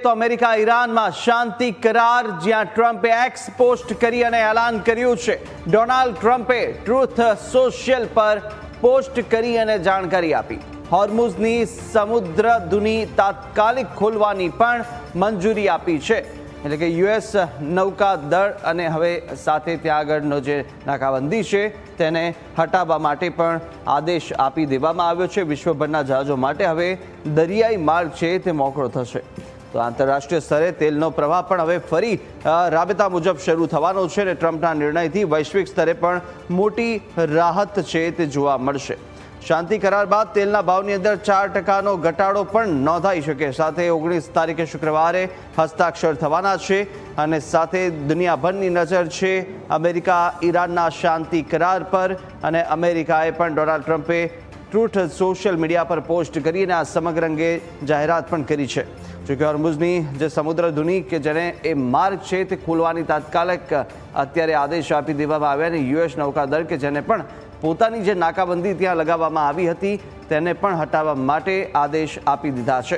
તો અમેરિકા ઈરાનમાં શાંતિ કરાર, જ્યાં ટ્રમ્પે એક્સ પોસ્ટ કરી અને એલાન કર્યું છે. ડોનાલ્ડ ટ્રમ્પે ટ્રુથ સોશિયલ પર પોસ્ટ કરી અને જાણકારી આપી. હોર્મુઝની સમુદ્રધુની તાત્કાલિક ખોલવાની પણ મંજૂરી આપી છે. એટલે કે યુએસ નૌકાદળ અને હવે સાથે ત્યાં આગળનો જે નાકાબંધી છે તેને હટાવવા માટે પણ આદેશ આપી દેવામાં આવ્યો છે. વિશ્વભરના જહાજો માટે હવે દરિયાઈ માર્ગ છે તે મોકળો થશે. તો આંતરરાષ્ટ્રીય સ્તરે તેલનો પ્રવાહ પણ હવે ફરી રાબેતા મુજબ શરૂ થવાનો છે અને ટ્રમ્પના નિર્ણયથી વૈશ્વિક સ્તરે પણ મોટી રાહત છે તે જોવા મળશે. શાંતિ કરાર બાદ તેલના ભાવની અંદર 4% ઘટાડો પણ નોંધાઈ શકે. સાથે 19 તારીખે શુક્રવારે હસ્તાક્ષર થવાના છે અને સાથે દુનિયાભરની નજર છે અમેરિકા ઈરાનના શાંતિ કરાર પર. અને અમેરિકાએ પણ ડોનાલ્ડ ટ્રમ્પે ટ્રુથ સોશિયલ મીડિયા પર પોસ્ટ કરીને આ સમગ્ર અંગે જાહેરાત પણ કરી છે. જોકે હોર્મુઝની જે સમુદ્રધુની કે જેને એ માર્ગ છે તે ખોલવાની તાત્કાલિક અત્યારે આદેશ આપી દેવામાં આવ્યા અને યુએસ નૌકાદળ કે જેને પણ પોતાની જે નાકાબંધી ત્યાં લગાવવામાં આવી હતી તેને પણ હટાવવા માટે આદેશ આપી દીધા છે.